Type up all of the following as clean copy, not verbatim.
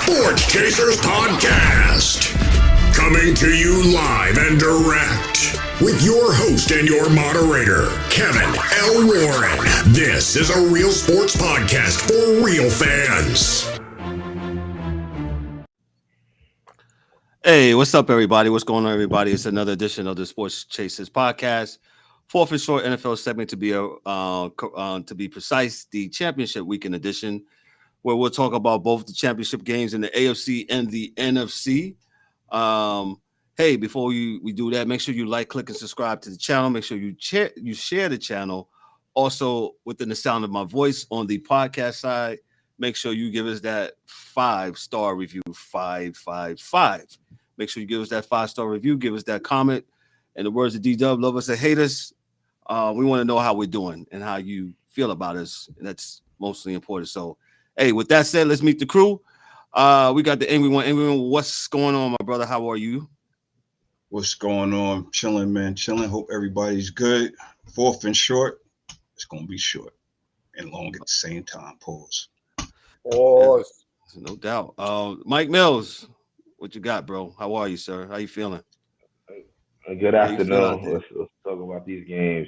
Sports Chasers Podcast. Coming to you live and direct with your host and your moderator, Kevin L. Warren. This is a real sports podcast for real fans. Hey, what's up, everybody? What's going on, everybody? It's another edition of the Sports Chasers Podcast. Fourth and short NFL segment to be precise, the championship weekend edition, where we'll talk about both the championship games in the AFC and the NFC. Hey, before we do that, make sure you like, click, and subscribe to the channel. Make sure you share the channel. Also, within the sound of my voice on the podcast side, make sure you give us that 5-star review, 555. Make sure you give us that 5-star review. Give us that comment. In the words of D-Dub, love us or hate us. We want to know how we're doing and how you feel about us. And that's mostly important. So, hey, with that said, let's meet the crew. We got the Angry One. Angry One, what's going on, my brother? How are you? What's going on? Chilling, man. Chilling. Hope everybody's good. Fourth and short. It's going to be short and long at the same time. Pause. Pause. No doubt. Mike Mills, what you got, bro? How are you, sir? How you feeling? Good afternoon. Let's talk about these games.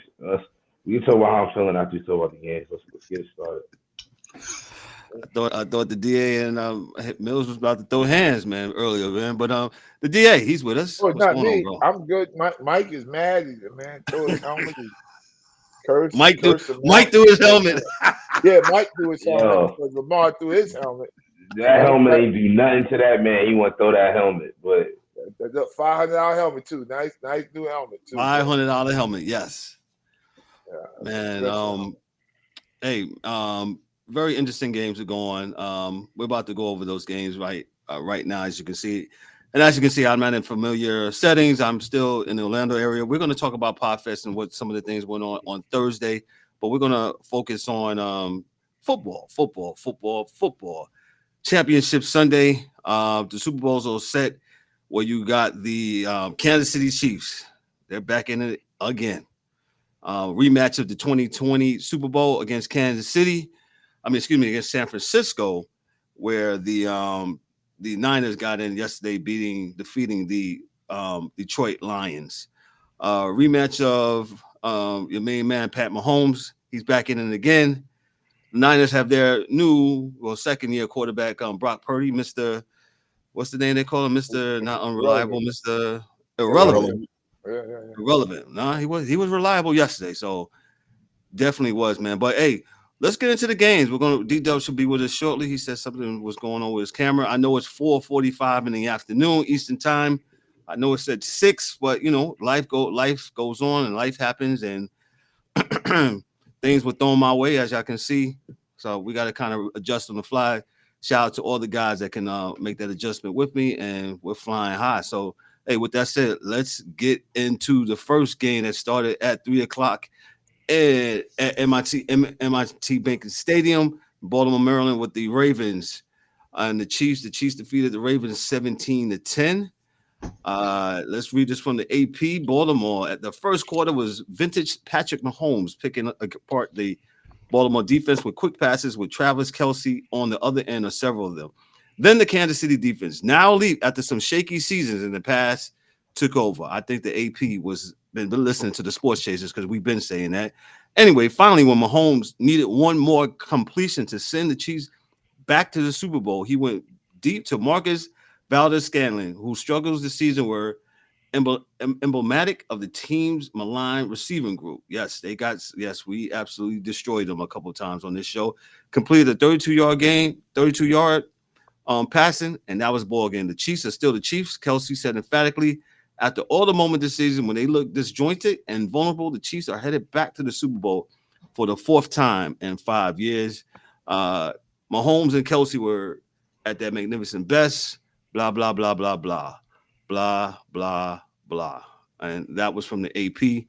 We can talk about how I'm feeling after we talk about the games. Let's get it started. I thought the DA and Mills was about to throw hands, man, earlier, man. But the DA, he's with us. Oh, not me. I'm good. Mike is mad. Man, throw his helmet. Curse. Mike threw his helmet. Yeah, Mike threw his helmet. Because Lamar threw his helmet. That helmet ain't do nothing to that man. He want to throw that helmet, but the $500 helmet too. Nice new helmet too. $500 helmet, yes. Yeah, man. Very interesting games are going. We're about to go over those games right now, as you can see. And as you can see, I'm not in familiar settings. I'm still in the Orlando area. We're going to talk about Podfest and what some of the things went on Thursday, but we're going to focus on football. Championship Sunday. The Super Bowl's all set, where you got the Kansas City Chiefs. They're back in it again. Rematch of the 2020 Super Bowl against against San Francisco, where the Niners got in yesterday, defeating the Detroit Lions. Rematch of your main man, Pat Mahomes. He's back in it again. The Niners have their second-year quarterback, Brock Purdy, Mr. What's the name they call him? Mr. Not Unreliable, Mr. Irrelevant. Yeah. Irrelevant. No, he was reliable yesterday, so definitely was, man. But hey, let's get into the games. D-Dub should be with us shortly. He said something was going on with his camera. I know it's 4:45 in the afternoon Eastern time. I know it said 6, but life goes on and life happens, and things were thrown my way, as y'all can see. So we got to kind of adjust on the fly. Shout out to all the guys that can make that adjustment with me, and we're flying high. So, hey, with that said, let's get into the first game that started at 3:00 at MIT Bank Stadium, Baltimore, Maryland, with the Ravens and the Chiefs. The Chiefs defeated the Ravens 17-10. Let's read this from the AP. Baltimore at the first quarter was vintage Patrick Mahomes picking apart the Baltimore defense with quick passes with Travis Kelce on the other end of several of them. Then the Kansas City defense, now elite after some shaky seasons in the past, took over. I think the AP been listening to the Sports Chasers because we've been saying that. Anyway, finally, when Mahomes needed one more completion to send the Chiefs back to the Super Bowl, he went deep to Marcus Valdes-Scantling, who struggles this season, were emblematic of the team's maligned receiving group. Yes, we absolutely destroyed them a couple of times on this show. Completed a 32-yard passing, and that was ball game. The Chiefs are still the Chiefs. Kelce said emphatically, after all the moments this season when they look disjointed and vulnerable, the Chiefs are headed back to the Super Bowl for the 4th time in 5 years. Mahomes and Kelce were at their magnificent best. Blah, blah, blah, blah, blah. Blah, blah, blah. And that was from the AP.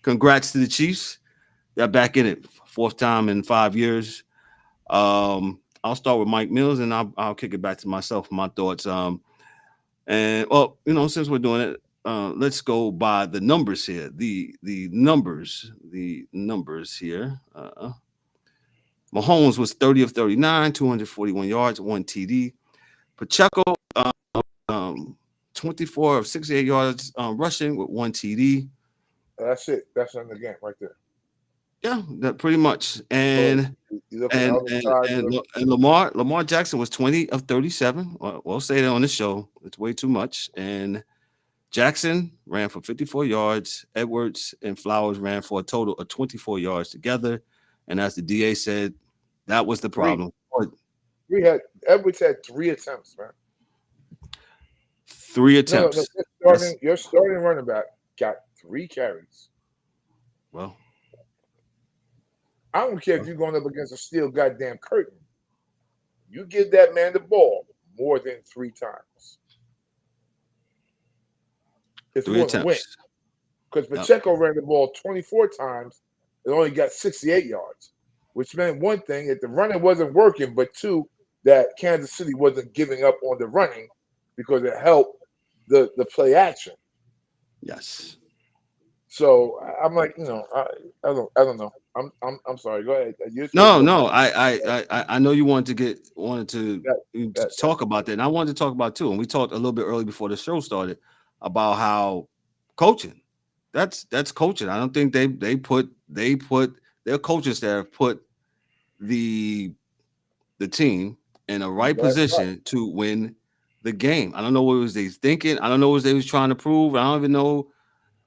Congrats to the Chiefs. They're back in it. 4th time in 5 years. I'll start with Mike Mills, and I'll kick it back to myself for my thoughts. Since we're doing it, let's go by the numbers here. The numbers here. Mahomes was 30 of 39, 241 yards, 1 TD. Pacheco, 24 of 68 yards rushing with 1 TD. That's it. That's in the game right there. Yeah, that pretty much. And you look on the other side of the, and Lamar Jackson was 20 of 37. We'll say that on the show. It's way too much. And Jackson ran for 54 yards. Edwards and Flowers ran for a total of 24 yards together. And as the DA said, that was the problem. Edwards had 3 attempts, man. 3 attempts. No, your starting running back got 3 carries. Well, I don't care if you're going up against a steel goddamn curtain. You give that man the ball more than 3 times. It's 3 attempts. Because Pacheco ran the ball 24 times and only got 68 yards, which meant one thing, that the running wasn't working, but 2, that Kansas City wasn't giving up on the running because it helped the play action. Yes. So I'm like, I don't know. I'm sorry. Go ahead. No. I know you wanted to talk about that, and I wanted to talk about too. And we talked a little bit early before the show started about how coaching. That's coaching. I don't think they put their coaches there put the team in the right position to win the game. I don't know what was they thinking. I don't know what they was trying to prove. I don't even know.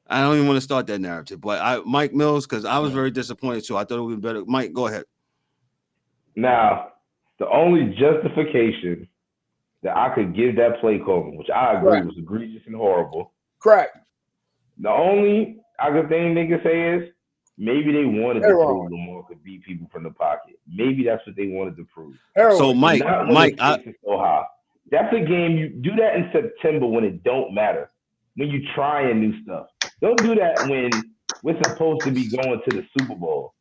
I don't even want to start that narrative. But Mike Mills, because I was very disappointed too. I thought it would be better. Mike, go ahead. Now, the only justification that I could give that play calling, which I agree was egregious and horrible. Correct. The only other thing they could say is maybe they wanted to prove Lamar could beat people from the pocket. Maybe that's what they wanted to prove. So Mike, so high. That's a game you do that in September when it don't matter. When you trying new stuff. Don't do that when we're supposed to be going to the Super Bowl.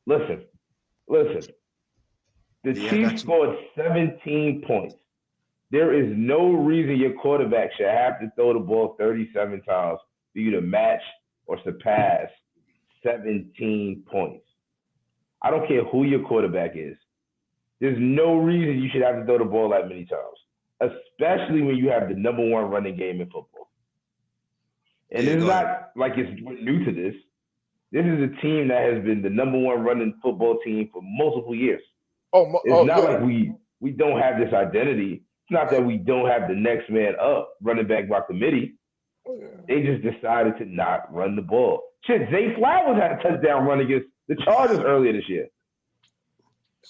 Listen. The Chiefs scored 17 points. There is no reason your quarterback should have to throw the ball 37 times for you to match or surpass 17 points. I don't care who your quarterback is. There's no reason you should have to throw the ball that many times, especially when you have the number 1 running game in football. And it's not like it's new to this. This is a team that has been the number 1 running football team for multiple years. It's not like we don't have this identity. It's not that we don't have the next man up running back by committee. They just decided to not run the ball. Shit, Zay Flowers had a touchdown run against the Chargers earlier this year.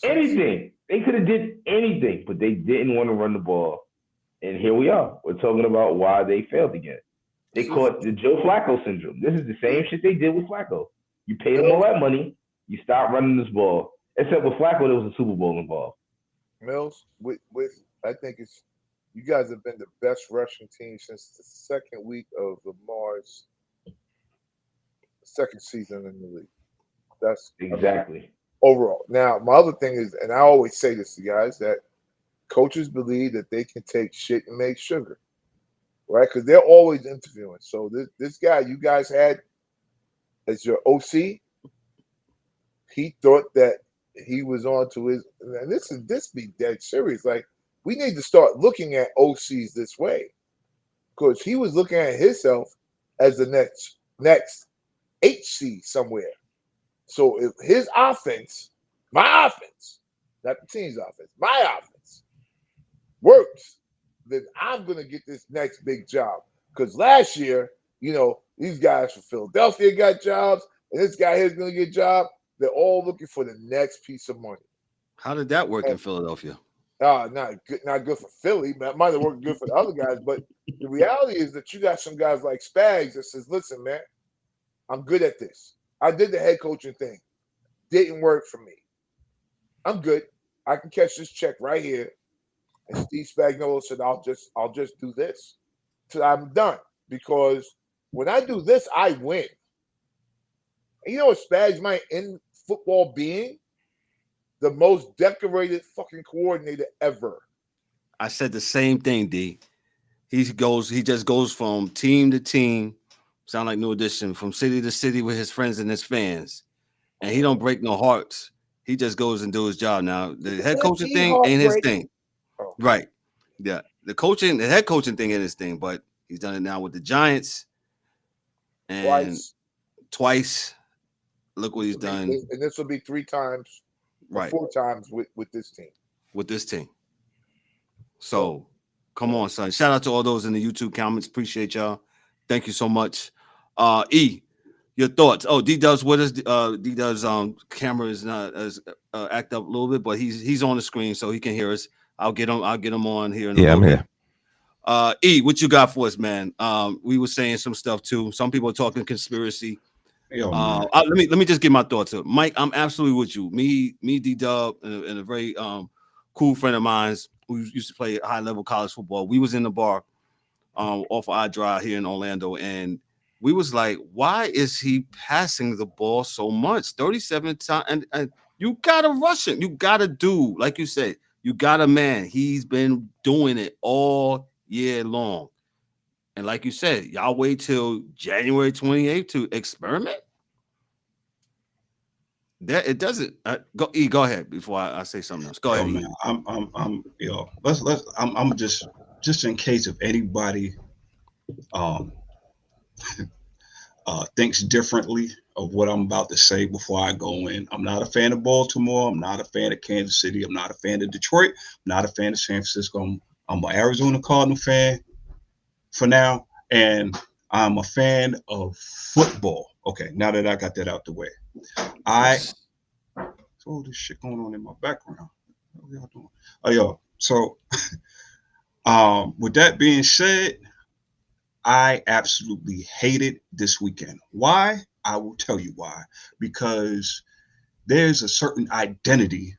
Anything. They could have did anything, but they didn't want to run the ball. And here we are. We're talking about why they failed again. They caught the Joe Flacco syndrome. This is the same shit they did with Flacco. You paid them all that money. You stop running this ball. Except with Flacco, there was a Super Bowl involved. Mills, I think you guys have been the best rushing team since the second week of Lamar's second season in the league. That's exactly overall. Now, my other thing is, and I always say this to guys, that coaches believe that they can take shit and make sugar. Right, because they're always interviewing. So this guy you guys had as your OC, he thought that he was on to his. And this be dead serious. Like, we need to start looking at OCs this way, because he was looking at himself as the next HC somewhere. So if his offense, my offense, not the team's offense, my offense works, then I'm going to get this next big job. Because last year, these guys from Philadelphia got jobs, and this guy here is going to get a job. They're all looking for the next piece of money. How did that work in Philadelphia? Not good for Philly. It might have worked good for the other guys, but the reality is that you got some guys like Spags that says, listen, man, I'm good at this. I did the head coaching thing. Didn't work for me. I'm good. I can catch this check right here. And Steve Spagnuolo said, I'll just do this till I'm done. Because when I do this, I win. And you know what Spags might end football being? The most decorated fucking coordinator ever. I said the same thing, D. He just goes from team to team, sound like New Edition, from city to city with his friends and his fans. And he don't break no hearts. He just goes and do his job now. The head That coaching thing Seahawks ain't his break. thing. Oh. Right. Yeah. The head coaching thing ain't his thing, but he's done it now with the Giants and twice. Look what he's done. And this will be 3 times, Right. 4 times with this team. With this team. So come on, son. Shout out to all those in the YouTube comments. Appreciate y'all. Thank you so much. E, your thoughts. Oh, D Dub's with us. D Dub's camera is not as act up a little bit, but he's on the screen so he can hear us. I'll get him on here in a little bit. E, what you got for us, man? We were saying some stuff too. Some people are talking conspiracy. Let me just get my thoughts up. Mike, I'm absolutely with you. Me, D Dub, and a very cool friend of mine who used to play high level college football. We was in the bar off of I Drive here in Orlando, and we was like, why is he passing the ball so much? 37 times, and you gotta rush him. You gotta do, like you said, you got a man. He's been doing it all year long. And like you said, y'all wait till January 28th to experiment. That it doesn't go ahead before I say something else. Go ahead. Man, I'm I'm just in case if anybody thinks differently of what I'm about to say before I go in. I'm not a fan of Baltimore. I'm not a fan of Kansas City. I'm not a fan of Detroit. I'm not a fan of San Francisco. I'm an Arizona Cardinal fan for now, and I'm a fan of football. Okay, now that I got that out the way. So this shit going on in my background. What y'all doing? Oh, yo. So, with that being said, I absolutely hated this weekend. Why? I will tell you why. Because there's a certain identity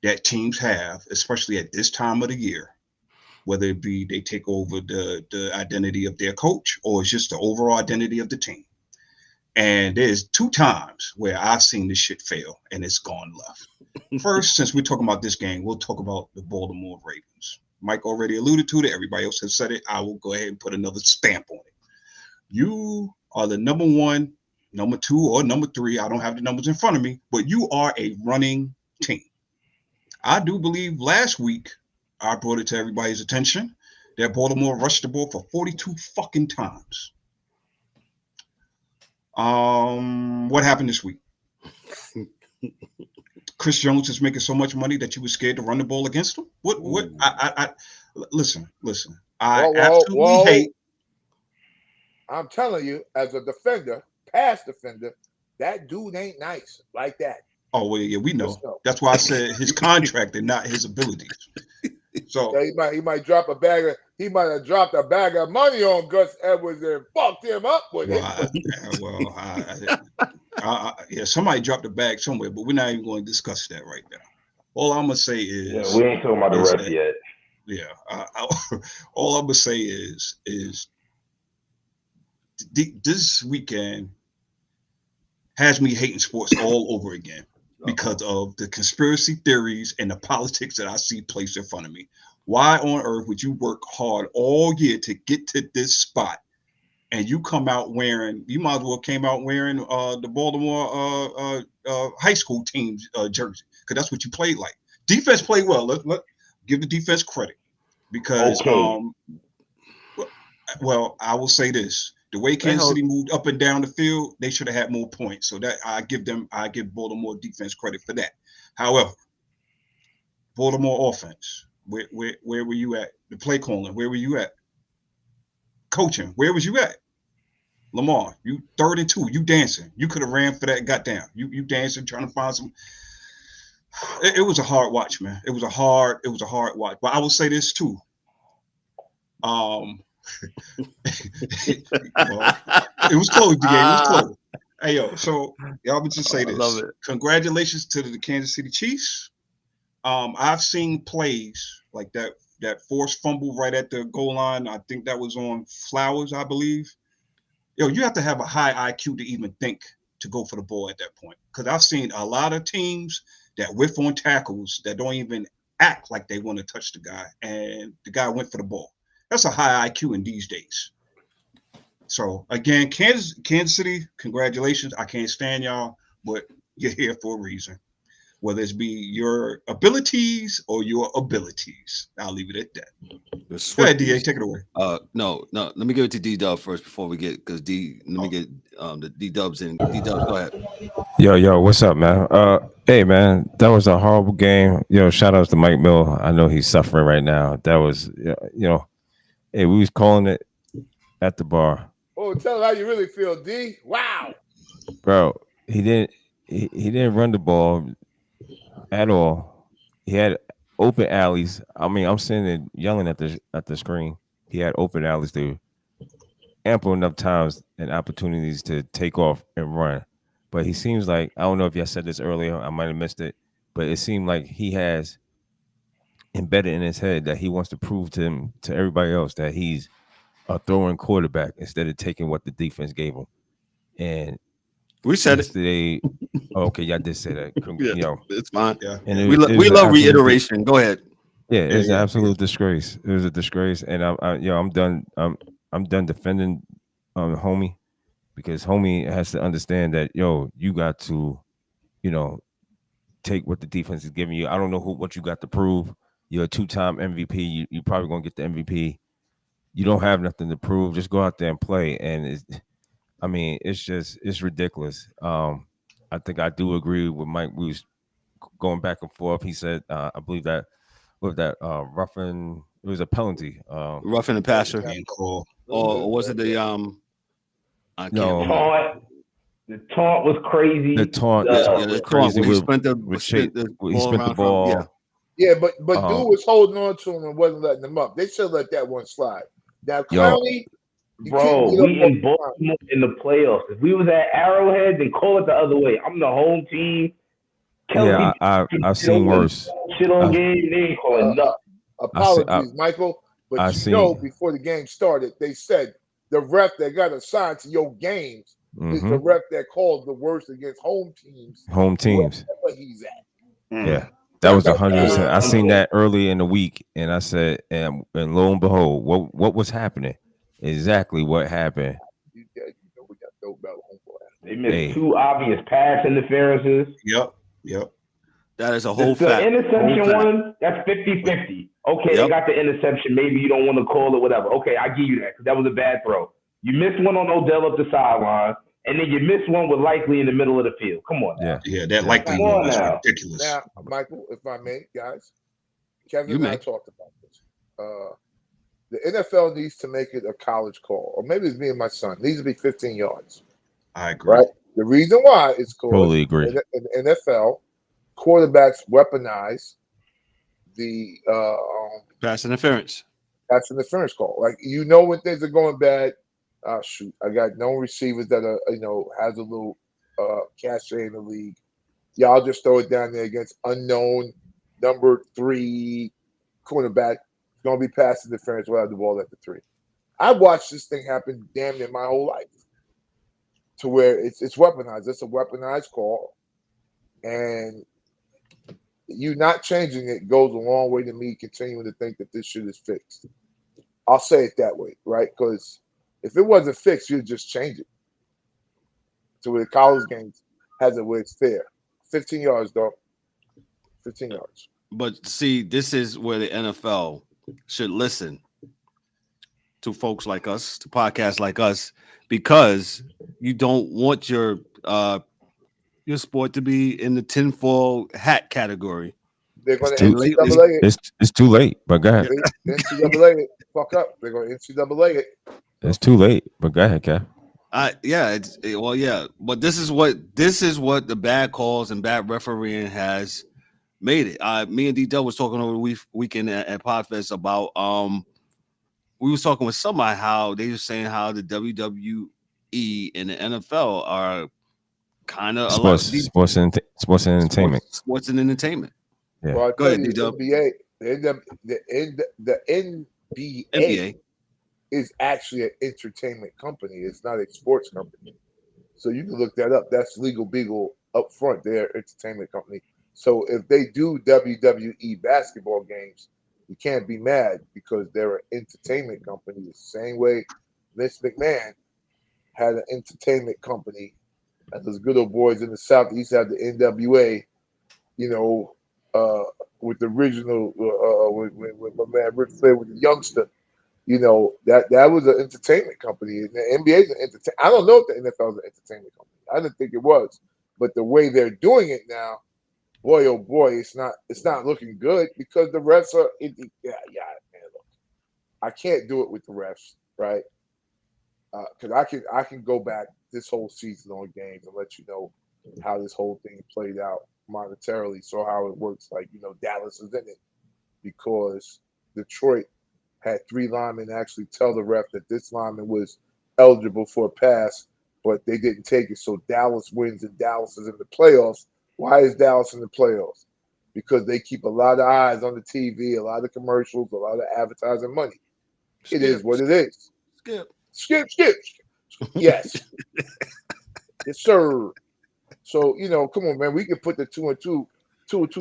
that teams have, especially at this time of the year, whether it be they take over the identity of their coach or it's just the overall identity of the team. And there's 2 times where I've seen this shit fail and it's gone left. First, since we're talking about this game, we'll talk about the Baltimore Ravens. Mike already alluded to it. Everybody else has said it. I will go ahead and put another stamp on it. You are the number 1, number 2, or number 3. I don't have the numbers in front of me, but you are a running team. I do believe last week I brought it to everybody's attention that Baltimore rushed the ball for 42 fucking times. What happened this week? Chris Jones is making so much money that you were scared to run the ball against him? What? I listen. I absolutely hate. I'm telling you, as a defender, pass defender, that dude ain't nice like that. Oh well, yeah, we know. That's why I said his contract and not his abilities. So yeah, he might drop a bag of. He might have dropped a bag of money on Gus Edwards and fucked him up with it. Yeah, somebody dropped a bag somewhere, but we're not even going to discuss that right now. All I'm gonna say is we ain't talking about the rest yet. Yeah, all I'm gonna say is this weekend has me hating sports all over again because of the conspiracy theories and the politics that I see placed in front of me. Why on earth would you work hard all year to get to this spot and you come out wearing, you might as well came out wearing the Baltimore high school team's jersey, because that's what you played like. Defense played well. Let give the defense credit because well, I will say this. The way Kansas City moved up and down the field, they should have had more points. So that I give Baltimore defense credit for that. However, Baltimore offense, where were you at? The play calling, where were you at? Coaching, where was you at? Lamar, you 3rd and 2, you dancing. You could have ran for that, got down. You dancing, trying to find some. It was a hard watch, man. It was a hard watch. But I will say this too. Well, it was close, DA. It was close. Hey, yo, so y'all would just say this. Love it. Congratulations to the Kansas City Chiefs. I've seen plays like that forced fumble right at the goal line. I think that was on Flowers, I believe. Yo, you have to have a high IQ to even think to go for the ball at that point. Because I've seen a lot of teams that whiff on tackles that don't even act like they want to touch the guy, and the guy went for the ball. That's a high IQ in these days. So again, Kansas City, congratulations. I can't stand y'all, but you're here for a reason. whether it's be your abilities or your abilities. I'll leave it at that. The Go ahead, DA, Swifties. take it away. No. Let me give it to D Dub first before we get because let me get the D Dubs in. D Dubs, go ahead. Yo, what's up, man? Hey, man, that was a horrible game. Yo, shout outs to Mike Mill. I know he's suffering right now. That was, hey, we was calling it at the bar. Oh, tell him how you really feel, D. Wow. Bro, he didn't run the ball at all. He had open alleys. I mean, I'm sitting there yelling at the screen. He had open alleys there, ample enough times and opportunities to take off and run. But he seems like, I don't know if y'all said this earlier, I might have missed it, but it seemed like he has embedded in his head that he wants to prove to everybody else that he's a throwing quarterback instead of taking what the defense gave him. And We said yesterday, okay, y'all did say that. it. It's fine. Yeah. And We love reiteration. Go ahead. Yeah, it's an absolute disgrace. It was a disgrace, and I'm done. I'm done defending homie, because homie has to understand that you got to, take what the defense is giving you. I don't know what you got to prove. You're a 2-time MVP. You probably gonna get the MVP. You don't have nothing to prove. Just go out there and play. And it's ridiculous. I think I do agree with Mike. We was going back and forth. He said, I believe that with that roughing, it was a penalty. Roughing the passer, Cool. or was it the I can't No. remember. The taunt was crazy. The taunt, the crazy. He spent the ball. Yeah, but dude was holding on to him and wasn't letting him up. They should let that one slide. Now, Clowney, bro, we in Baltimore in the playoffs. If we was at Arrowhead, then call it the other way. I'm the home team. Kelsey, I've seen worse. Shit on game, they ain't calling nothing. Apologies, Michael. But before the game started, they said the ref that got assigned to your games is the ref that called the worst against home teams. Wherever he's at. Yeah. That was 100%. I seen that early in the week, and I said, and lo and behold, what was happening? Exactly what happened. They missed two obvious pass interferences. Yep. That is a whole fact. The interception one, that's 50-50. Okay, they got the interception. Maybe you don't want to call it, whatever. Okay, I give you that because that was a bad throw. You missed one on Odell up the sideline, and then you missed one with Likely in the middle of the field. Come on now. Yeah, that Likely one was ridiculous. Now, Michael, if I may, guys, Kevin and I talked about this. The NFL needs to make it a college call, or maybe it's me and my son. It needs to be 15 yards. I agree. Right? The reason why is because totally agree. In the NFL, quarterbacks weaponize the pass interference. Pass interference call. Like, when things are going bad. Shoot, I got no receivers that are has a little cachet in the league. Y'all just throw it down there against unknown number 3 cornerback. It's gonna be pass interference. We'll have the ball at the 3. I watched this thing happen damn near my whole life, to where it's weaponized. It's a weaponized call, and you not changing it goes a long way to me continuing to think that this shit is fixed. I'll say it that way, right? Because if it wasn't fixed, you'd just change it to where the college games has it where it's fair. 15 yards, dog. 15 yards. But see, this is where the NFL should listen to folks like us, to podcasts like us, because you don't want your sport to be in the tinfoil hat category. They're going to NCAA it. It's too late, but go ahead. NCAA it. Fuck up. They're going to NCAA it. It's too late, but go ahead, Kev. But this is what the bad calls and bad refereeing has made it. Me and D-Dub was talking over the weekend at Podfest about we was talking with somebody how they were saying how the WWE and the NFL are kind of sports and entertainment. Sports and entertainment. Yeah. Well, go ahead, D-Dub. The NBA is actually an entertainment company. It's not a sports company. So you can look that up. That's Legal Beagle up front. They're an entertainment company. So if they do WWE basketball games, you can't be mad because they're an entertainment company. The same way Vince McMahon had an entertainment company, and those good old boys in the South, he used to have the NWA, you know, with the original, when my man Ric Flair with the youngster, that was an entertainment company. And the NBA is an entertainment. I don't know if the NFL is an entertainment company. I didn't think it was, but the way they're doing it now, boy, oh boy, it's not looking good because the refs are. Man, look, I can't do it with the refs, right? Because I can go back this whole season on games and let you know how this whole thing played out monetarily, so how it works. Like Dallas is in it because Detroit had three linemen actually tell the ref that this lineman was eligible for a pass, but they didn't take it. So Dallas wins and Dallas is in the playoffs. Why is Dallas in the playoffs? Because they keep a lot of eyes on the TV, a lot of commercials, a lot of advertising money. It is what it is. Skip. Yes. Yes, sir. So, come on, man. We can put the 2 and 2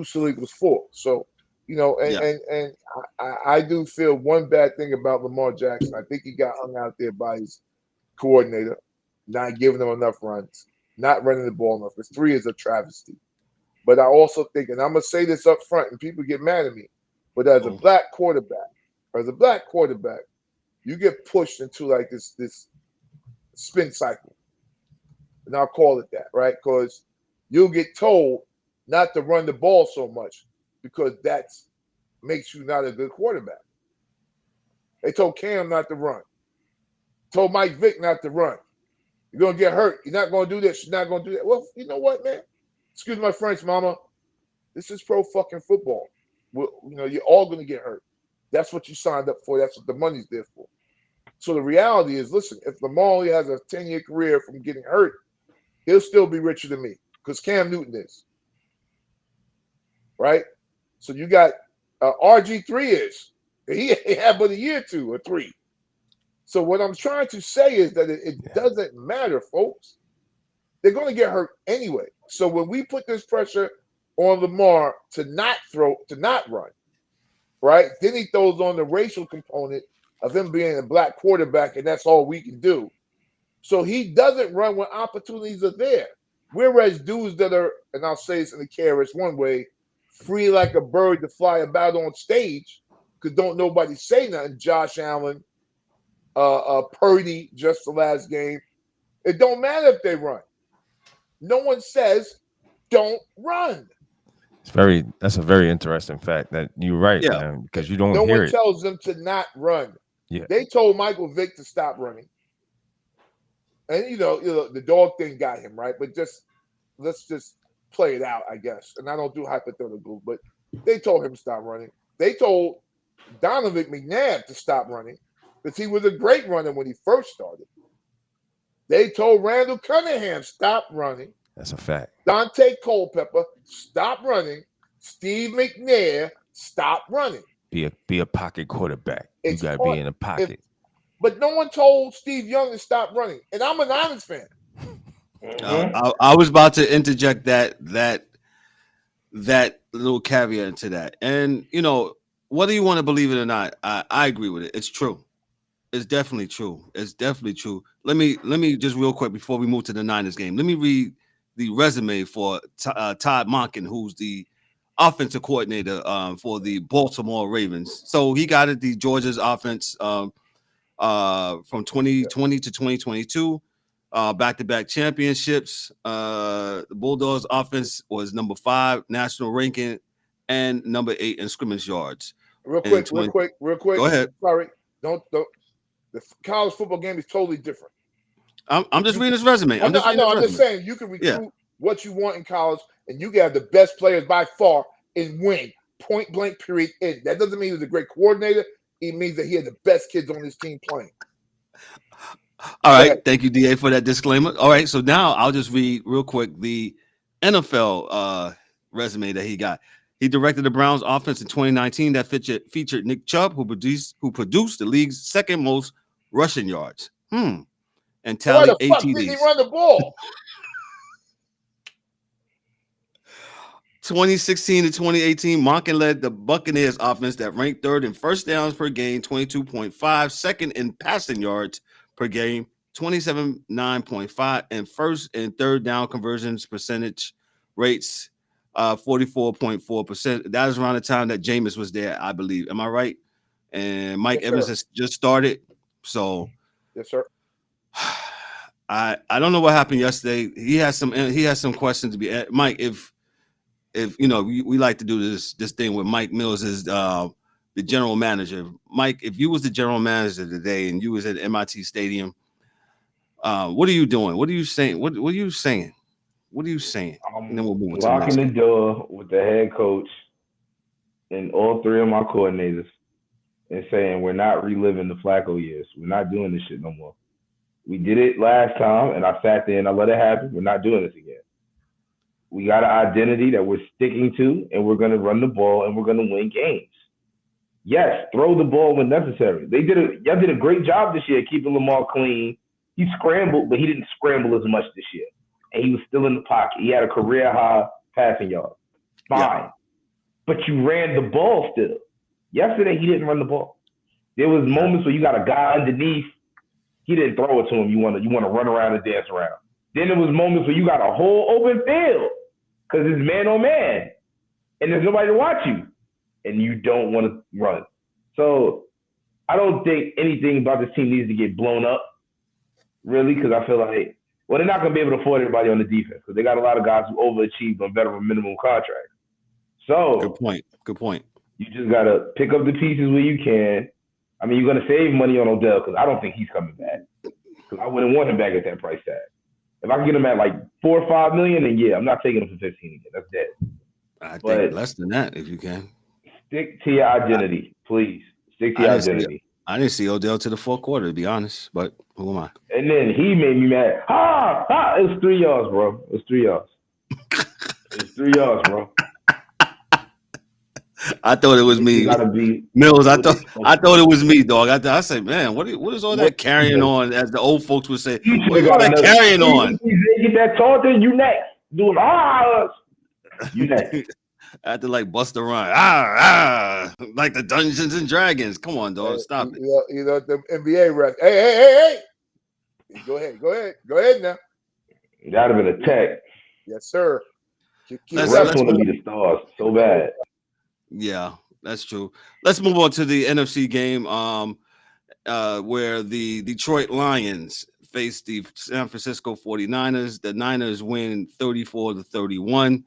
still equals 4. So, and I do feel one bad thing about Lamar Jackson. I think he got hung out there by his coordinator, not giving him enough runs, not running the ball enough. Because 3 is a travesty. But I also think, and I'm gonna say this up front, and people get mad at me, but as a black quarterback, you get pushed into like this spin cycle. And I'll call it that, right? Because you'll get told not to run the ball so much because that makes you not a good quarterback. They told Cam not to run. Told Mike Vick not to run. You're going to get hurt. You're not going to do this. You're not going to do that. Well, you know what, man? Excuse my French, mama. This is pro fucking football. Well, you're all going to get hurt. That's what you signed up for. That's what the money's there for. So the reality is, listen, if Lamar only has a 10-year career from getting hurt, he'll still be richer than me because Cam Newton is. Right? So you got RG3 is. He had but a year, 2 or 3. So what I'm trying to say is that it doesn't matter, folks. They're going to get hurt anyway. So when we put this pressure on Lamar to not run, right? Then he throws on the racial component of him being a black quarterback, and that's all we can do. So he doesn't run when opportunities are there. Whereas dudes that are, and I'll say this in the carrots one way, free like a bird to fly about on stage, because don't nobody say nothing. Josh Allen, Purdy, just the last game. It don't matter if they run. No one says don't run. That's a very interesting fact that you're right, man, because you don't no hear one it. tells them to not run. Yeah. They told Michael Vick to stop running. And the dog thing got him, right? But let's just play it out, I guess. And I don't do hypothetical, but they told him to stop running. They told Donovan McNabb to stop running because he was a great runner when he first started. They told Randall Cunningham, stop running. That's a fact. Dante Culpepper, stop running. Steve McNair, stop running. Be a pocket quarterback. You got to be in a pocket. But no one told Steve Young to stop running. And I'm a Niners fan. I was about to interject that little caveat into that. And, whether you want to believe it or not, I agree with it. It's true. It's definitely true. It's definitely true. Let me just real quick before we move to the Niners game. Let me read the resume for Todd Monken, who's the offensive coordinator for the Baltimore Ravens. So he got it, the Georgia's offense from 2020 to 2022, back-to-back championships. The Bulldogs offense was number 5 national ranking and number 8 in scrimmage yards. Real quick. Go ahead. Sorry, don't. The college football game is totally different. I'm just reading his resume. I'm just saying you can recruit what you want in college, and you can have the best players by far and win. Point blank, period. And that doesn't mean he's a great coordinator. It means that he had the best kids on his team playing. All right. Thank you, DA, for that disclaimer. All right. So now I'll just read real quick the NFL resume that he got. He directed the Browns offense in 2019 that featured Nick Chubb, who produced the league's second most rushing yards. And tallied 8 TDs. Why the fuck didn't he run the ball? 2016 to 2018, Monken led the Buccaneers offense that ranked 3rd in first downs per game, 22.5, second in passing yards per game, 27.9.5, and first and third down conversions percentage rates, 44.4%. That is around the time that Jameis was there, I believe. Am I right? And Mike Evans has just started. So yes, sir. I don't know what happened yesterday. He has some questions to be Mike. If you know, we like to do this thing with Mike Mills is the general manager. Mike, if you was the general manager today and you was at MIT Stadium, what are you doing? What are you saying? What are you saying? What are you saying? And then we'll move on to the next locking the game. door with the head coach and all three of my coordinators and saying we're not reliving the Flacco years. We're not doing this shit no more. We did it last time, and I sat there and I let it happen. We're not doing this again. We got an identity that we're sticking to, and we're going to run the ball, and we're going to win games. Yes, throw the ball when necessary. Y'all did a great job this year keeping Lamar clean. He scrambled, but he didn't scramble as much this year. And he was still in the pocket. He had a career high passing yard. Fine. Yeah. But you ran the ball still. Yesterday, he didn't run the ball. There was moments where you got a guy underneath. He didn't throw it to him. You want to run around and dance around. Then there was moments where you got a whole open field because it's man on man, and there's nobody to watch you, and you don't want to run. So I don't think anything about this team needs to get blown up, really, because I feel like, well, they're not going to be able to afford everybody on the defense because they got a lot of guys who overachieved on veteran minimum contracts. So Good point. You just got to pick up the pieces where you can. I mean, you're going to save money on Odell because I don't think he's coming back. Because I wouldn't want him back at that price tag. If I can get him at like $4 or $5 million, then yeah, I'm not taking him for 15 again. That's dead. I think less than that if you can. Stick to your identity, please. Stick to your identity. I didn't see Odell to the fourth quarter, to be honest. But who am I? And then he made me mad. It was 3 yards, bro. It was 3 yards. It was 3 yards, bro. I thought it was me, Mills. I thought it was me, dog. I said, man, what is all that carrying on? As the old folks would say, what is all that carrying on? Get that taunting, you next. Doing you next. I had to like bust a rhyme. Like the Dungeons and Dragons. Come on, dog, stop it. You know the NBA ref. Hey! Go ahead now. That'd have been a tech. Yes, sir. The refs want to be the stars so bad. Yeah, that's true. Let's move on to the NFC game, where the Detroit Lions face the San Francisco 49ers. The Niners win 34-31.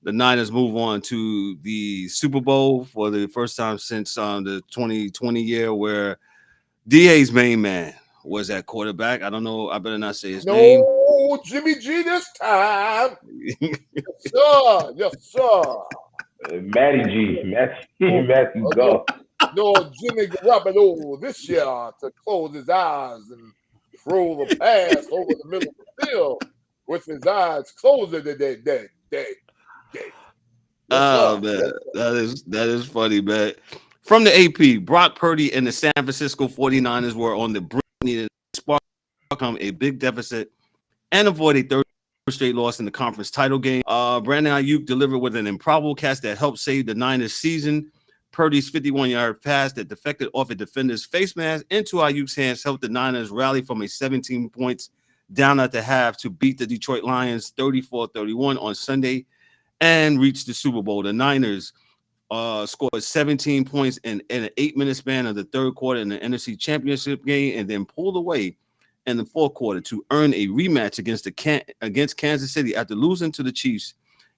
The Niners move on to the Super Bowl for the first time since the 2020 year, where DA's main man was at quarterback. I don't know. I better not say his name. No, Jimmy G this time. Yes, sir. Matty G. Matthew go. No, Jimmy Garoppolo this year to close his eyes and throw the pass over the middle of the field with his eyes closed today. Oh man, that is funny, man. From the AP, Brock Purdy and the San Francisco 49ers were on the brink to spark a big deficit and avoid a third straight loss in the conference title game. Brandon Ayuk delivered with an improbable catch that helped save the Niners' season. Purdy's 51-yard pass that deflected off a defender's face mask into Ayuk's hands helped the Niners rally from a 17 points down at the half to beat the Detroit Lions 34-31 on Sunday and reach the Super Bowl. The Niners scored 17 points in an 8-minute span of the third quarter in the NFC Championship game and then pulled away in the fourth quarter to earn a rematch against Kansas City after losing to the Chiefs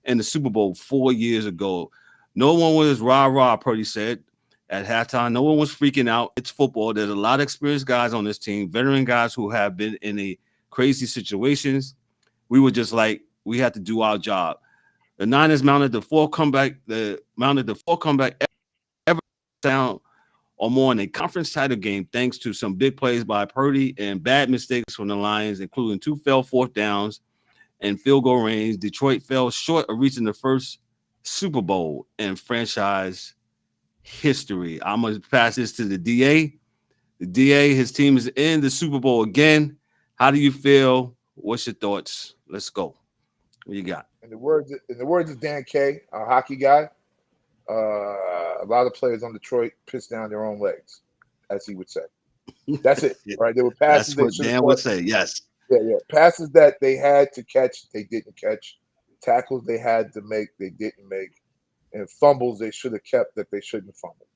in the Super Bowl 4 years ago. No one was rah-rah, Purdy said at halftime. No one was freaking out. It's football. There's a lot of experienced guys on this team, veteran guys who have been in a crazy situations. We were just like, we had to do our job. The Niners mounted the fourth comeback ever down or more in a conference title game, thanks to some big plays by Purdy and bad mistakes from the Lions, including 2 failed fourth downs and field goal range. Detroit fell short of reaching the first Super Bowl in franchise history. I'm going to pass this to the DA. The DA, his team is in the Super Bowl again. How do you feel? What's your thoughts? Let's go. What you got? In the words of Dan Kay, our hockey guy, a lot of players on Detroit pissed down their own legs, as he would say. That's it, right? There were passes. That's what Dan would say. Yes. Yeah. Passes that they had to catch, they didn't catch. tackles they had to make, they didn't make, and fumbles they should have kept that they shouldn't fumble.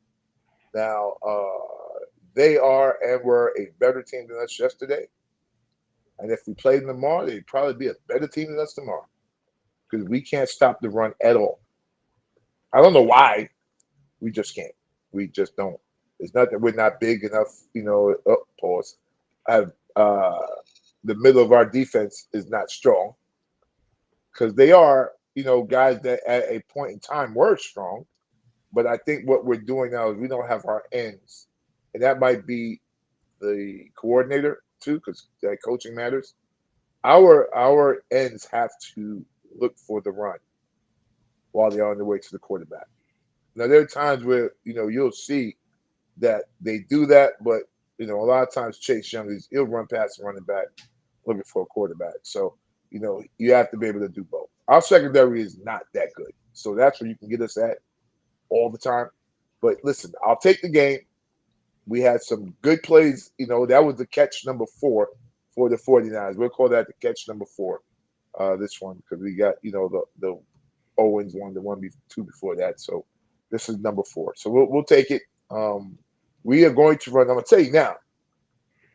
Now, they are and were a better team than us yesterday. And if we played them tomorrow, they'd probably be a better team than us tomorrow because we can't stop the run at all. I don't know why. We just can't. We just don't. It's not that we're not big enough, pause. Have the middle of our defense is not strong because they are, guys that at a point in time were strong. But I think what we're doing now is we don't have our ends, and that might be the coordinator too, because that coaching matters. Our ends have to look for the run while they're on their way to the quarterback. Now there are times where you'll see that they do that, but a lot of times Chase Young he'll run past the running back looking for a quarterback. So you have to be able to do both. Our secondary is not that good, so that's where you can get us at all the time. But listen, I'll take the game. We had some good plays. That was the catch number 4 for the 49ers. We'll call that the catch number 4. This one because we got the Owens one, the one 2 before that. So this is number 4. So we'll take it. We are going to run. I'm gonna tell you now,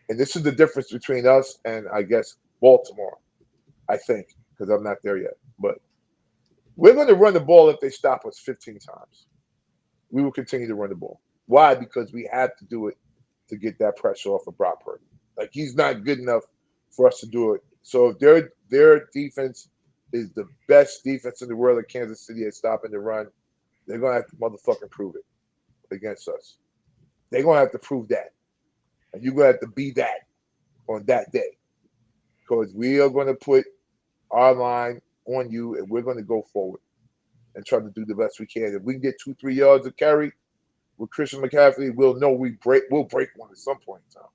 and this is the difference between us and I guess Baltimore. I think because I'm not there yet, but we're going to run the ball if they stop us 15 times. We will continue to run the ball. Why? Because we have to do it to get that pressure off of Brock Purdy. Like he's not good enough for us to do it. So if their defense is the best defense in the world at Kansas City at stopping the run, they're gonna have to motherfucking prove it against us. They're gonna have to prove that, and you're gonna have to be that on that day, because we are gonna put our line on you, and we're gonna go forward and try to do the best we can. If we can get 2-3 yards of carry with Christian McCaffrey, we'll know we'll break one at some point in time.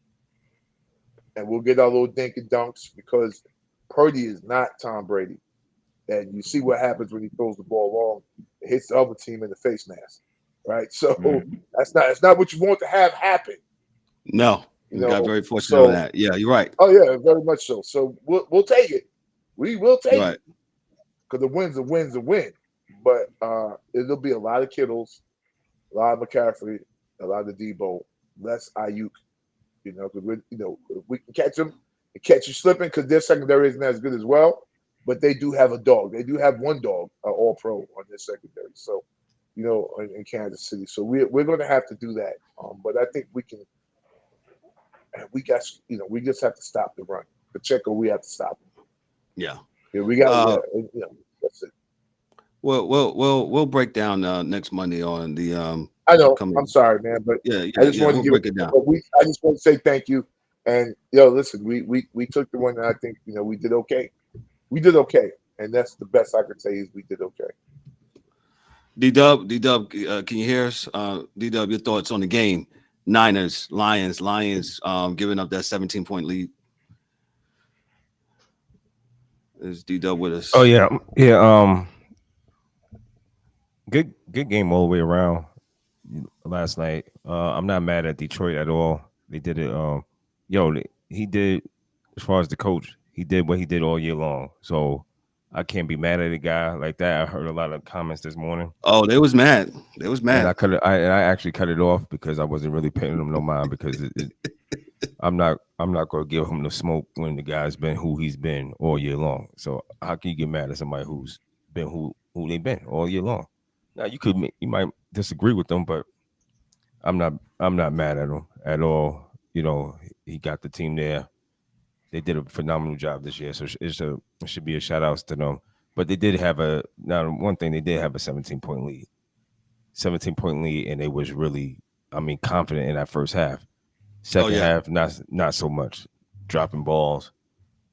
And we'll get our little dink and dunks because Purdy is not Tom Brady. And you see what happens when he throws the ball long. It hits the other team in the face mask. Right? So that's not what you want to have happen. No. You got very fortunate on that. Yeah, you're right. Oh, yeah, very much so. So we'll take it. We will take it. Because the win's a win. But it'll be a lot of Kittles, a lot of McCaffrey, a lot of Debo, less Ayuk. Because we can catch them and catch you slipping because their secondary isn't as good as well. But they do have a dog. They do have one dog, all pro on their secondary. So, in Kansas City. So we're going to have to do that. But I think we can. We just have to stop the run. Pacheco, we have to stop him. Yeah. We got. That's it. Well, we'll break down next Monday on the. I know. I'm sorry, man, but I just want to break it down. I just want to say thank you. And listen, we took the one. And I think we did okay. We did okay, and that's the best I could say is we did okay. D-Dub, can you hear us? D-Dub, your thoughts on the game? Niners, Lions, giving up that 17-point lead. Is D-Dub with us? Oh yeah. Good game all the way around last night. I'm not mad at Detroit at all. They did it. He did, as far as the coach, he did what he did all year long. So I can't be mad at a guy like that. I heard a lot of comments this morning. Oh, they was mad. And I actually cut it off because I wasn't really paying them no mind because I'm not going to give him the smoke when the guy's been who he's been all year long. So how can you get mad at somebody who's been who they've been all year long? Now you might disagree with them, but I'm not mad at him at all. He got the team there. They did a phenomenal job this year, so it should be a shout outs to them. But they did have one thing, they did have a 17-point lead. 17-point lead, and they was really, confident in that first half. Second half, not so much. Dropping balls,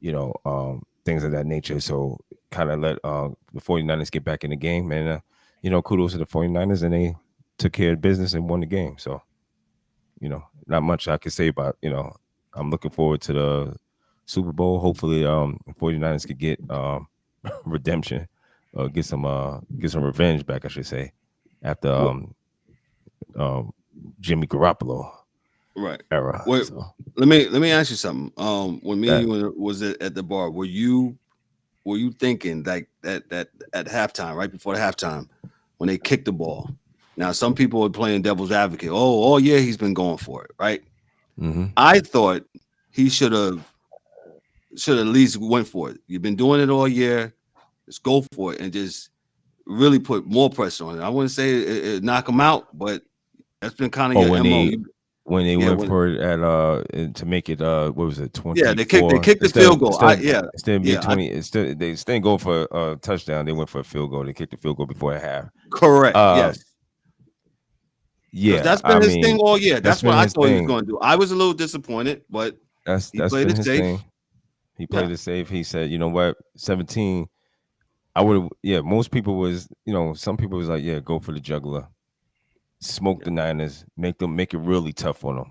things of that nature. So kind of let the 49ers get back in the game. And, kudos to the 49ers, and they took care of business and won the game. So, not much I can say about, I'm looking forward to the Super Bowl. Hopefully, 49ers could get redemption, get some revenge back, I should say, after Jimmy Garoppolo era. Well, so. Let me ask you something. When me and you was at the bar, were you were you thinking like that at halftime, right before the halftime, when they kicked the ball? Now, some people are playing devil's advocate. Oh, all year he's been going for it, right? Mm-hmm. I thought he should at least went for it. You've been doing it all year. Just go for it and just really put more pressure on it. I wouldn't say it knock him out, but that's been kind of Oh, your MO. when they Yeah, went for it at to make it what was it, yeah, 24 they kicked the field goal. instead of being Yeah, 20, instead they didn't go for a touchdown, they went for a field goal. They kicked the field goal before half. correct. Uh Yes. Because yeah, that's I been his thing mean, all year. that's That's what been I his thought he was thing. going to do. I was a little disappointed, but he That's played been it his safe. thing. He Yeah, played it safe. He said, you know what, 17. I would have, yeah, most people was, some people was like, yeah, go for the juggler. Smoke the Niners, make it really tough on them.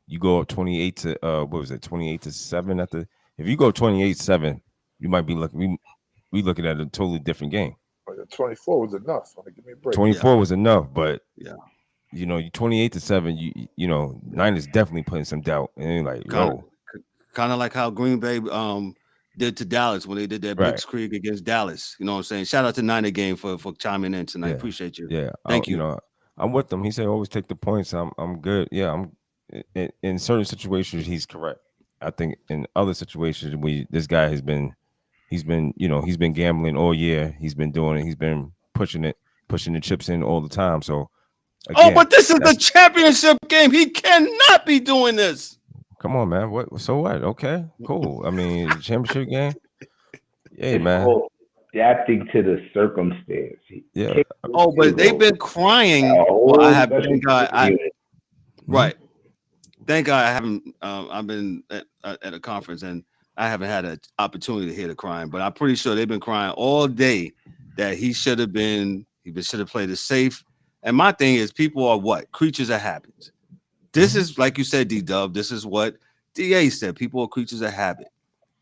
You go up 28 to what was it, 28-7 at the if you go 28-7, you might be looking we looking at a totally different game. But the 24 was enough. I mean, give me a break. 24 was enough, but yeah. you 28-7, Niners definitely putting some doubt. And you're like, Kind of, yo, kind of like how Green Bay did to Dallas when they did their right. Blitzkrieg against Dallas. You know what I'm saying? Shout out to Niner Game for chiming in tonight. Yeah. Appreciate you. Yeah. Thank you. I'm with them. He said always take the points. I'm good. Yeah, I'm in certain situations he's correct. I think in other situations this guy he's been gambling all year. He's been doing it. He's been pushing the chips in all the time. So Oh, again, but this is the championship game. He cannot be doing this. come on, man. What? So what? Okay, cool. I mean, championship game. Yeah, It's man. called adapting to the circumstance. Yeah. Oh, but they've been crying. Well, I have. Thank God. Right. Thank God I haven't. I've been at a conference and I haven't had an opportunity to hear the crying. But I'm pretty sure they've been crying all day that he should have been. He should have played it safe. And my thing is, people are what? Creatures of habit. This is like you said, D-Dub. This is what DA said. People are creatures of habit.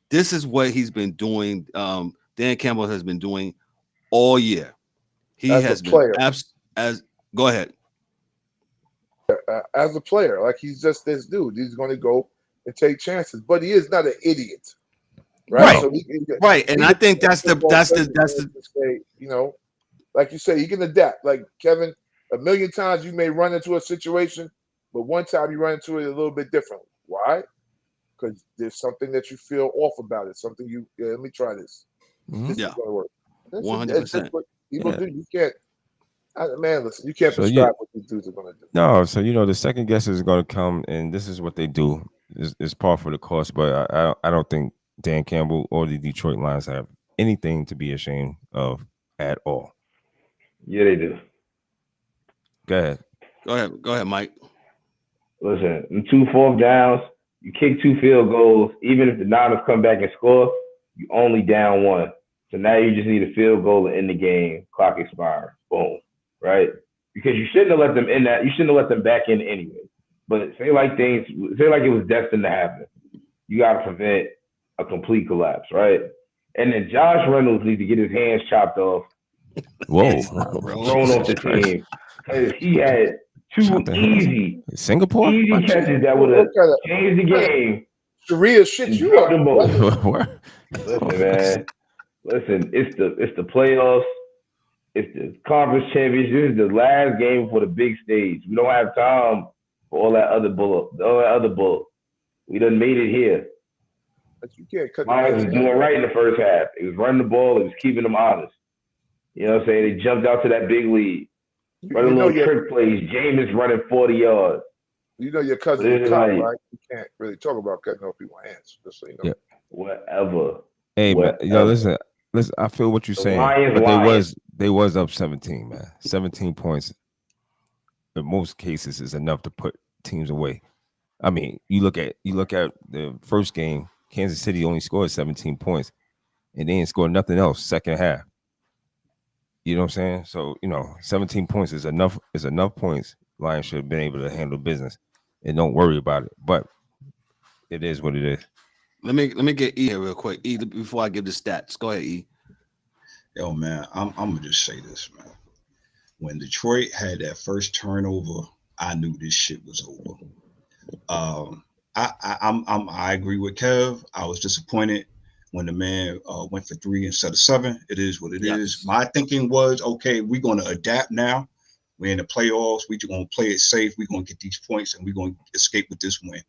This is what he's been doing. Dan Campbell has been doing all year. He As has a been player. Go ahead. As a player, like he's just this dude. He's going to go and take chances, but he is not an idiot, right? Right. So Right, and I think that's the say, like you say, you can adapt. Like Kevin, a million times you may run into a situation, but one time you run into it a little bit different. Why? Because there's something that you feel off about it. Something let me try this. This is going to work. 100%. People do. You can't. Man, listen, you can't prescribe what these dudes are going to do. No, so the second guess is going to come, and this is what they do. It's par for the course, but I don't think Dan Campbell or the Detroit Lions have anything to be ashamed of at all. Yeah, they do. Go ahead, Mike. Listen, in 2 4th downs, you kick 2 field goals. Even if the Niners come back and score, you only down 1. So now you just need a field goal to end the game. Clock expires. Boom. Right? Because you shouldn't have let them in that. You shouldn't have let them back in anyway. But say like it was destined to happen. You got to prevent a complete collapse, right? And then Josh Reynolds needs to get his hands chopped off. Whoa. Thrown off the team. Because he had 2 easy catches that would have changed the game. Sharia shit you up. Listen, man. Listen, it's the playoffs. It's the conference championship. This is the last game for the big stage. We don't have time for all that other bull. We done made it here. But you can't cut. Lions was doing right in the first half. It was running the ball. It was keeping them honest. You know what I'm saying? They jumped out to that big lead. Running little trick plays. Jameis running 40 yards. You know your cousin is top, right? You can't really talk about cutting off people's hands. Just so you know. Yeah. Whatever. Hey, man. Listen. I feel what you're saying. But they was up 17, man. 17 points. In most cases, is enough to put teams away. I mean, you look at the first game. Kansas City only scored 17 points, and they didn't score nothing else second half. You know what I'm saying? So 17 points is enough. Is enough points. Lions should have been able to handle business, and don't worry about it. But it is what it is. Let me get E here real quick. E, before I give the stats. Go ahead, E. Yo, man, I'm gonna just say this, man. When Detroit had that first turnover, I knew this shit was over. I agree with Kev. I was disappointed when the man went for 3 instead of 7. It is what it is. Yes. My thinking was, okay, we're going to adapt now. We're in the playoffs. We're going to play it safe. We're going to get these points, and we're going to escape with this win.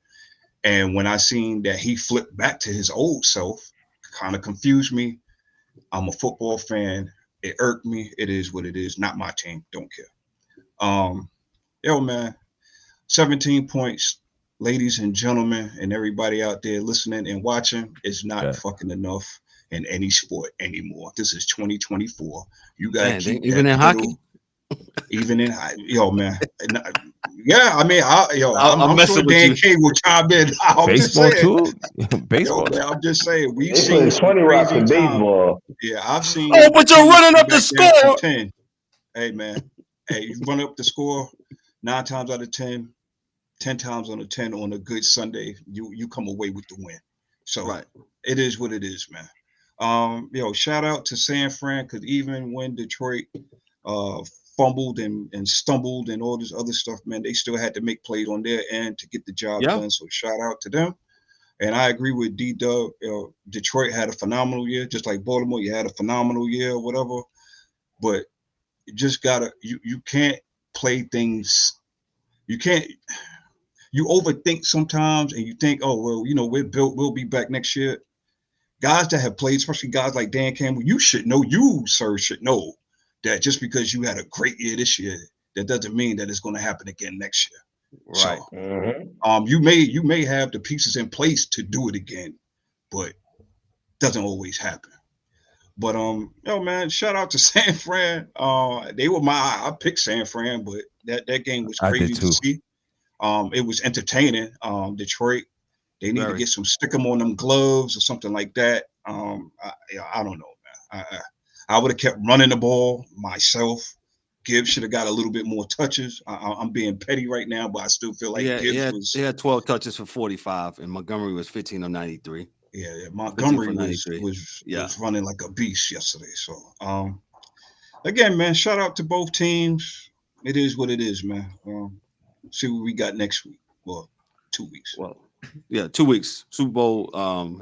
And when I seen that he flipped back to his old self, kind of confused me. I'm a football fan. It irked me. It is what it is. Not my team. Don't care. Yo, man, 17 points, ladies and gentlemen, and everybody out there listening and watching, is not fucking enough in any sport anymore. This is 2024. You got to keep even in hockey. Even in, yo, man. Yeah, I mean, I'm sure Dan K will chime in. Baseball too. Baseball. Yo, man, I'm just saying we've They seen put 20 rocks in crazy baseball. Yeah, I've seen. Oh, but you're running up the back down score. to 10. Hey, man. Hey, you run up the score 9 times out of 10, 10 times on a 10 on a good Sunday, you come away with the win. So Right. It is what it is, man. Shout out to San Fran, because even when Detroit fumbled and stumbled and all this other stuff, man, they still had to make plays on their end to get the job done. So shout out to them. And I agree with D-Dub. Detroit had a phenomenal year, just like Baltimore. You had a phenomenal year or whatever. But you just gotta, you can't play things. You can't. You overthink sometimes, and you think, oh well, we'll be back next year. Guys that have played, especially guys like Dan Campbell, you should know. You, sir, should know that just because you had a great year this year, that doesn't mean that it's going to happen again next year. Right. So, you may have the pieces in place to do it again, but doesn't always happen. But man, shout out to San Fran. They were I picked San Fran, but that game was crazy to see. It was entertaining. Detroit, they need to get some stick 'em on them gloves or something like that. I don't know, man. I would have kept running the ball myself. Gibbs should have got a little bit more touches. I'm being petty right now, but I still feel like Gibbs he had 12 touches for 45, and Montgomery was 15 of 93. Yeah, Montgomery was running like a beast yesterday. So, again, man, shout out to both teams. It is what it is, man. See what we got next week. Well, 2 weeks. Well, yeah, 2 weeks. Super Bowl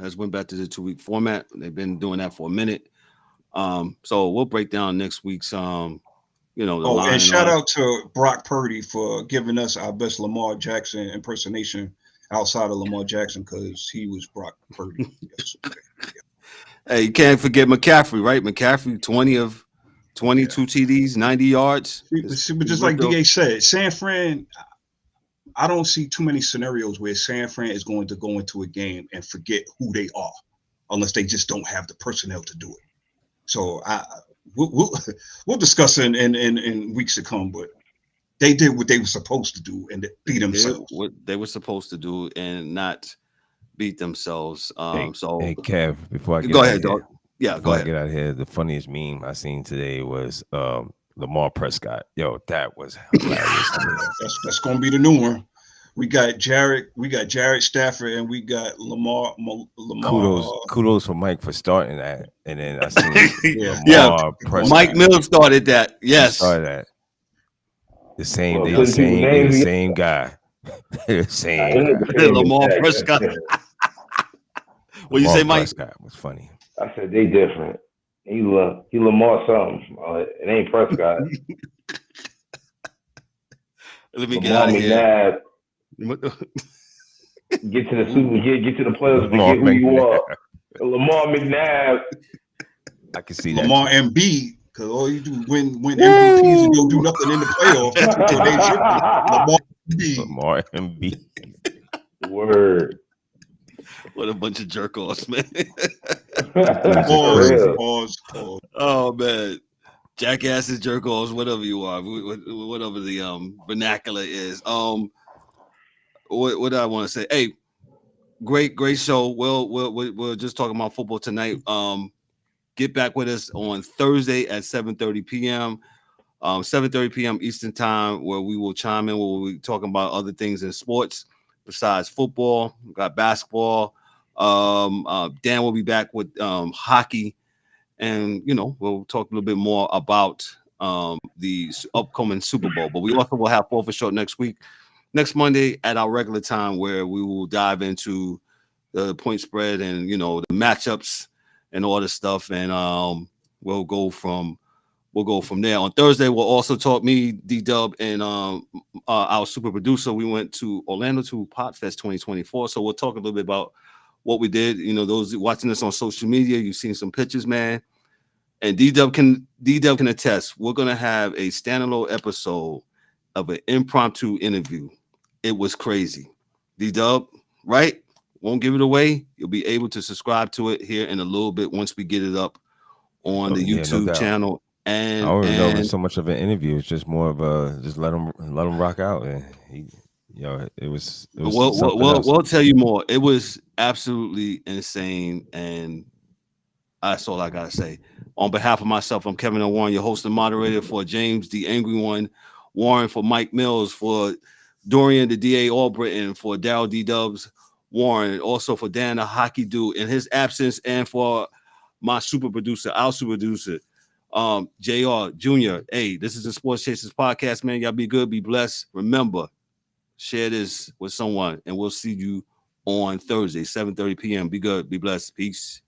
has went back to the 2-week format. They've been doing that for a minute. So we'll break down next week's line. And shout out to Brock Purdy for giving us our best Lamar Jackson impersonation outside of Lamar Jackson, because he was Brock Purdy. Hey, you can't forget McCaffrey, right? McCaffrey, 20 of 22 TDs, 90 yards. But just like DA said, San Fran, I don't see too many scenarios where San Fran is going to go into a game and forget who they are, unless they just don't have the personnel to do it. So we'll discuss in weeks to come, but they did what they were supposed to do and beat themselves. What they were supposed to do and not beat themselves. Hey, Kev, before I get go ahead, dog. Yeah, go ahead. Get out of here. The funniest meme I seen today was Lamar Prescott. Yo, that was hilarious. That's gonna be the new one. We got Jared Stafford, and we got Lamar. Kudos for Mike for starting that, and then I seen Lamar Prescott. Mike Mills started that. Yes, started that. The same guy. The same guy. Lamar Prescott. What you say, Mike? Prescott was funny. I said they different. He Lamar something. It ain't Prescott. Let me get out of here. Get to the get to the playoffs, forget who you are. Lamar McNabb. I can see Lamar MB, because all you do is win MVPs and don't do nothing in the playoffs. Lamar MB. Word. What a bunch of jerk offs, man. Pause. Oh man. Jackasses, jerk offs, whatever you are, whatever the vernacular is. What do I want to say? Hey, great show. We're just talking about football tonight. Get back with us on Thursday at 7:30 p.m. 7:30 p.m. Eastern time, where we will chime in. We'll be talking about other things in sports besides football. We got basketball. Dan will be back with hockey, and we'll talk a little bit more about the upcoming Super Bowl. But we also will have 4 for Short next Monday at our regular time, where we will dive into the point spread and the matchups and all this stuff, and we'll go from there. On Thursday, we'll also talk me, D-Dub, and our super producer. We went to Orlando to Podfest 2024. So we'll talk a little bit about what we did. You know, those watching us on social media, you've seen some pictures, man. And D-Dub can attest. We're gonna have a standalone episode of an impromptu interview. It was crazy. D-Dub, right? Won't give it away. You'll be able to subscribe to it here in a little bit once we get it up on the Yeah, no YouTube doubt. channel. I don't even know if And it's so much of an interview. It's just more of a just let him rock out, and he, it was something else. we'll tell you more. It was absolutely insane, and that's all I gotta say. On behalf of myself, I'm Kevin L. Warren, your host and moderator, for James, the Angry One, Warren, for Mike Mills, for Dorian, the DA Albritton, for Daryl D. Dubs, Warren, also for Dan, the hockey dude, in his absence, and for my super producer, our super producer, JR Jr. Hey, this is the Sports Chasers podcast, man. Y'all be good, be blessed. Remember, share this with someone, and we'll see you on Thursday, 7:30 p.m. Be good, be blessed. Peace.